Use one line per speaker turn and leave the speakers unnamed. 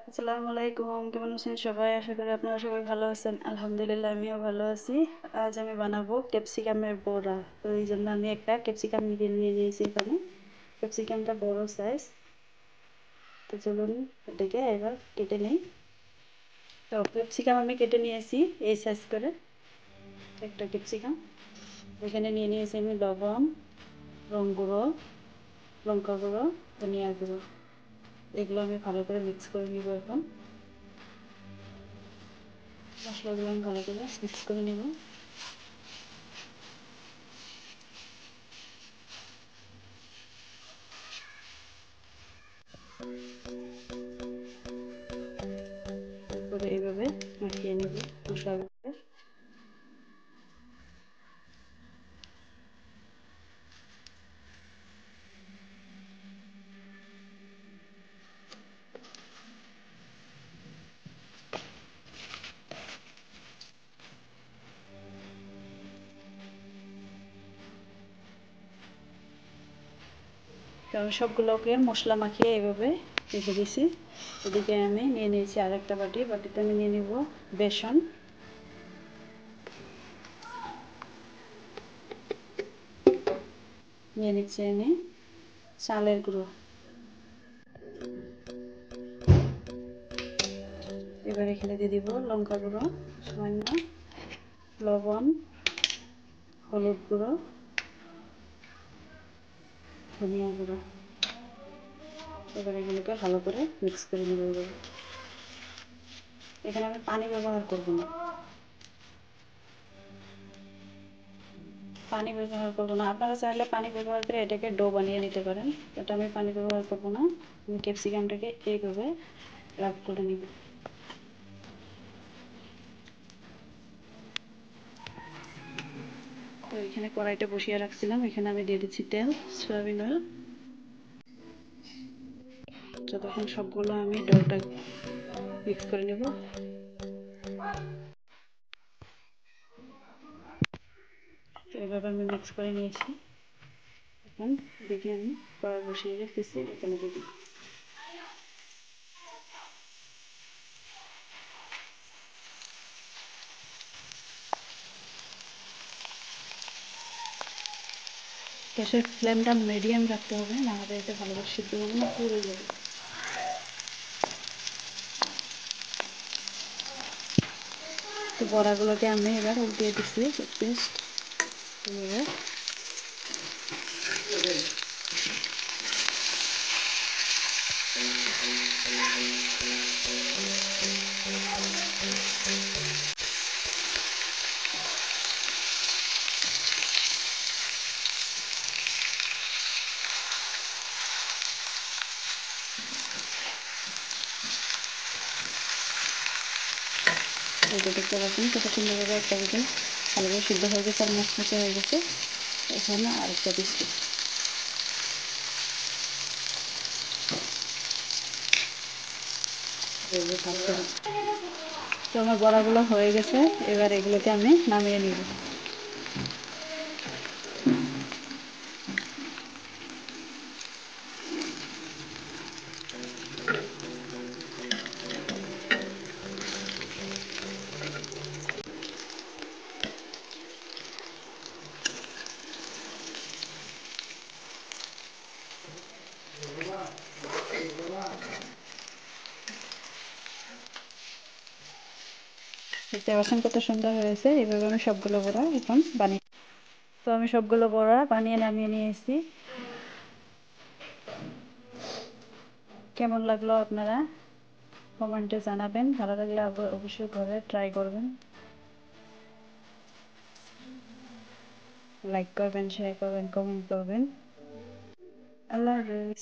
আসসালামু আলাইকুম, কেমন আছেন সবাই? আশা করি আপনারা সবাই ভালো আছেন। আলহামদুলিল্লাহ আমিও ভালো আছি। আজ আমি বানাবো ক্যাপসিকামের বড়া। তো এই জন্য আমি একটা ক্যাপসিকাম নিয়ে নিয়েছি এখানে। ক্যাপসিকামটা বড় সাইজ। তো চলুন এটাকে এবার কেটে নিই। তো ক্যাপসিকাম আমি কেটে নিয়েছি এই সাইজ করে একটা ক্যাপসিকাম। এখানে নিয়ে নিয়েছি আমি লবণ, রং গুঁড়ো, লঙ্কা গুঁড়ো, ধনিয়া গুঁড়ো। এগুলো আমি ভালো করে মিক্স করে নিব এখন। মশলাগুলো আমি ভালো করে মিক্স করে নেব। তারপরে এইভাবে মাখিয়ে নেব মশলাগুলো। তো সবগুলোকে মশলা মাখিয়ে এইভাবে রেখে দিয়েছি। এদিকে আমি নিয়ে নিয়েছি আরেকটা বাটিতে আমি নিয়ে নেব বেসন, নিয়ে নিচ্ছি আমি চালের গুঁড়ো। এবার এখানে দিয়ে দিব লঙ্কা গুঁড়ো সামান্য, লবণ, হলুদ গুঁড়ো, ধনিয়া গুঁড়ো। এবার এগুলোকে ভালো করে মিক্স করে নেব। এখানে আমি পানি ব্যবহার করব না, আপনারা চাইলে পানি ব্যবহার করে এটাকে ডো বানিয়ে নিতে পারেন। এটা আমি পানি ব্যবহার করব না। আমি ক্যাপসিকামটাকে এইভাবে রাব করে নিব। তো এখানে কড়াইটা বসিয়ে রাখছিলাম, এখানে আমি দিয়ে দিচ্ছি তেল, সয়াবিন অয়েল। যতক্ষণ সবগুলো আমি ডোটা মিক্স করে নেব। তো এভাবে আমি মিক্স করে নিয়েছি। এখন দেখে আমি কড়াই বসিয়ে রেখেছি, এখানে দিয়ে গ্যাসের ফ্লেমটা মিডিয়াম রাখতে হবে, না হলে এটা ভালোভাবে সিদ্ধ হবে না, পুড়ে যাবে। তো বড়াগুলোকে আমি এবার উল্টিয়ে দিচ্ছি পেস্ট এভাবে। এটা দেখতে পাচ্ছেন কত সুন্দরভাবে একটা দিকে ভালোভাবে সিদ্ধ হয়ে গেছে আর মুচমুচে হয়ে গেছে। এখানে আরেকটা দিচ্ছি। তো আমার বড়াগুলো হয়ে গেছে, এবার এগুলোকে আমি নামিয়ে নিব। দেখতে পাচ্ছেন কত সুন্দর হয়েছে। এইভাবে আমি সবগুলো বড়া এখন বানিয়ে, তো আমি সবগুলো বড়া বানিয়ে নামিয়ে নিয়ে এসেছি। কেমন লাগলো আপনারা কমেন্টে জানাবেন। ভালো লাগলে অবশ্যই ঘরে ট্রাই করবেন, লাইক করবেন, শেয়ার করবেন, কমেন্ট করবেন। আল্লাহ হাফেজ।